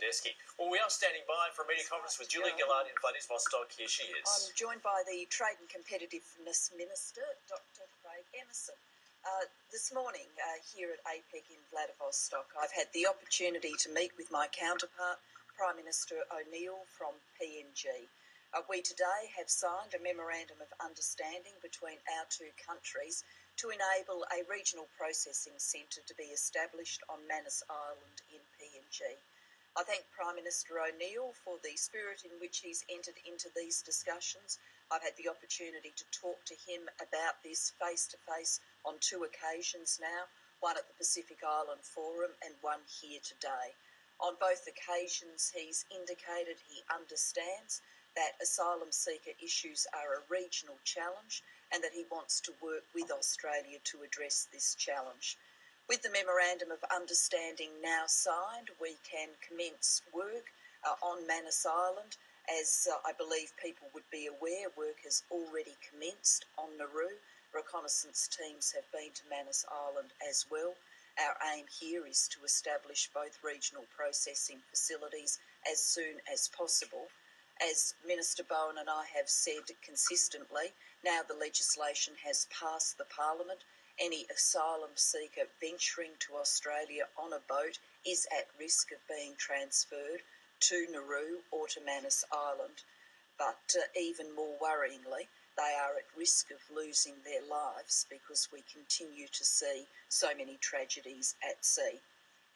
Tedeschi. Well, we are standing by for a media conference with Julia Gillard in Vladivostok. Here she is. I'm joined by the Trade and Competitiveness Minister, Dr. Emerson. This morning here at APEC in Vladivostok, I've had the opportunity to meet with my counterpart, Prime Minister O'Neill from PNG. We today have signed a Memorandum of Understanding between our two countries to enable a regional processing centre to be established on Manus Island in PNG. I thank Prime Minister O'Neill for the spirit in which he's entered into these discussions. I've had the opportunity to talk to him about this face-to-face on two occasions now, one at the Pacific Island Forum and one here today. On both occasions, he's indicated he understands that asylum seeker issues are a regional challenge and that he wants to work with Australia to address this challenge. With the Memorandum of Understanding now signed, we can commence work on Manus Island. As I believe people would be aware, work has already commenced on Nauru. Reconnaissance teams have been to Manus Island as well. Our aim here is to establish both regional processing facilities as soon as possible. As Minister Bowen and I have said consistently, now the legislation has passed the Parliament. Any asylum seeker venturing to Australia on a boat is at risk of being transferred to Nauru or to Manus Island. But even more worryingly, they are at risk of losing their lives because we continue to see so many tragedies at sea.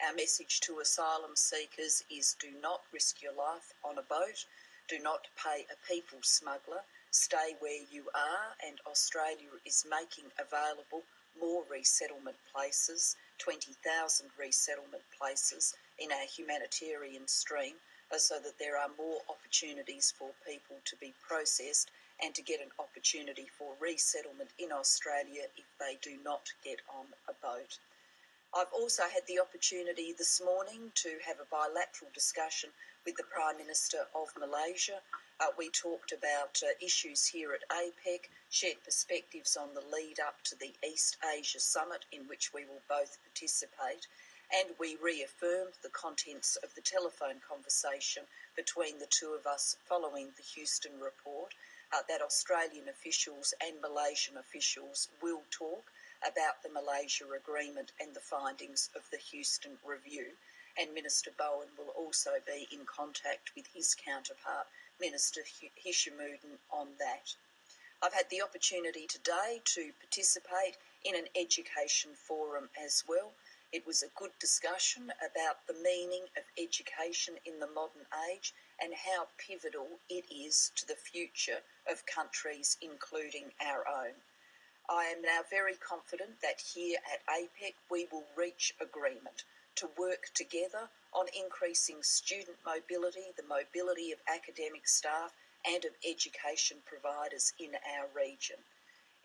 Our message to asylum seekers is do not risk your life on a boat. Do not pay a people smuggler. Stay where you are, and Australia is making available more resettlement places, 20,000 resettlement places in our humanitarian stream, so that there are more opportunities for people to be processed and to get an opportunity for resettlement in Australia if they do not get on a boat. I've also had the opportunity this morning to have a bilateral discussion with the Prime Minister of Malaysia. We talked about issues here at APEC, shared perspectives on the lead up to the East Asia Summit in which we will both participate, and we reaffirmed the contents of the telephone conversation between the two of us following the Houston report, that Australian officials and Malaysian officials will talk about the Malaysia Agreement and the findings of the Houston Review, and Minister Bowen will also be in contact with his counterpart, Minister Hishamudin, on that. I've had the opportunity today to participate in an education forum as well. It was a good discussion about the meaning of education in the modern age and how pivotal it is to the future of countries, including our own. I am now very confident that here at APEC we will reach agreement to work together on increasing student mobility, the mobility of academic staff and of education providers in our region.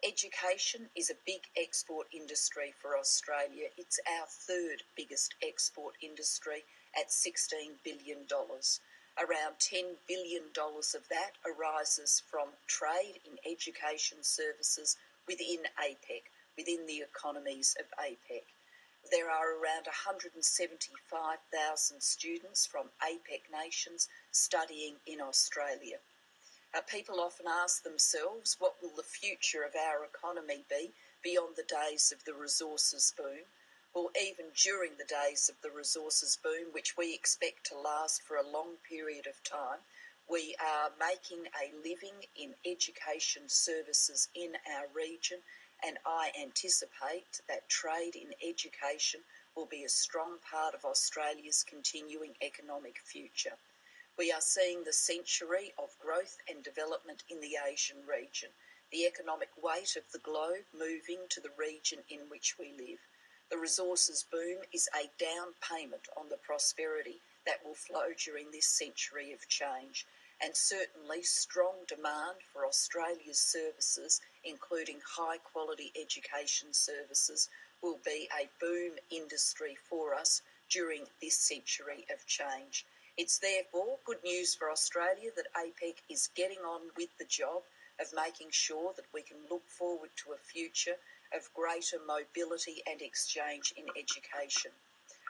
Education is a big export industry for Australia. It's our third biggest export industry at $16 billion. Around $10 billion of that arises from trade in education services within APEC, within the economies of APEC. There are around 175,000 students from APEC nations studying in Australia. People often ask themselves, what will the future of our economy be beyond the days of the resources boom? Well, even during the days of the resources boom, which we expect to last for a long period of time, we are making a living in education services in our region, and I anticipate that trade in education will be a strong part of Australia's continuing economic future. We are seeing the century of growth and development in the Asian region, the economic weight of the globe moving to the region in which we live. The resources boom is a down payment on the prosperity that will flow during this century of change, and certainly strong demand for Australia's services, including high-quality education services, will be a boom industry for us during this century of change. It's therefore good news for Australia that APEC is getting on with the job of making sure that we can look forward to a future of greater mobility and exchange in education.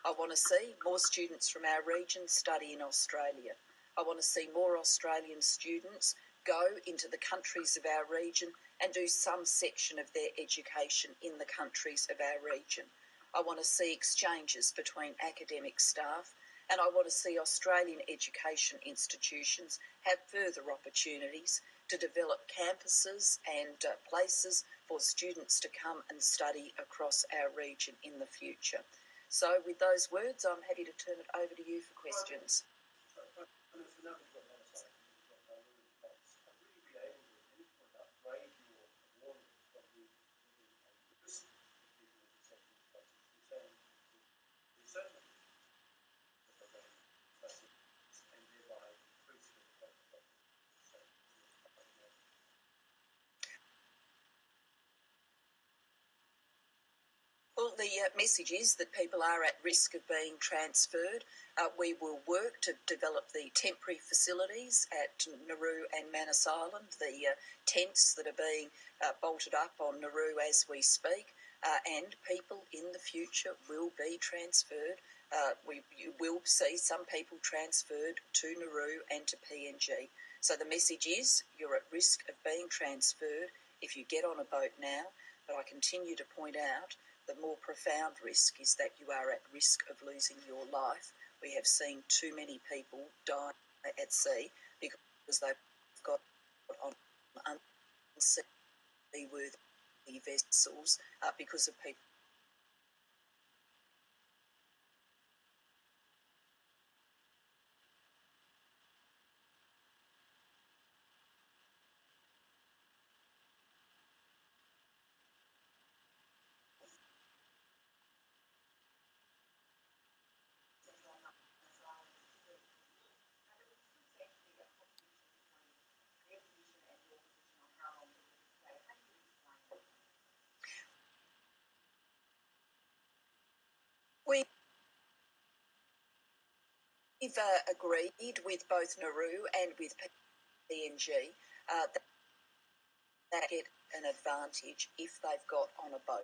I want to see more students from our region study in Australia. I want to see more Australian students go into the countries of our region and do some section of their education in the countries of our region. I want to see exchanges between academic staff, and I want to see Australian education institutions have further opportunities to develop campuses and places for students to come and study across our region in the future. So with those words, I'm happy to turn it over to you for questions. Well, the message is that people are at risk of being transferred. We will work to develop the temporary facilities at Nauru and Manus Island, the tents that are being bolted up on Nauru as we speak, and people in the future will be transferred. You will see some people transferred to Nauru and to PNG. So the message is you're at risk of being transferred if you get on a boat now, but I continue to point out the more profound risk is that you are at risk of losing your life. We have seen too many people die at sea because they've got on unseaworthy vessels because of people. We've agreed with both Nauru and with PNG that get an advantage if they've got on a boat.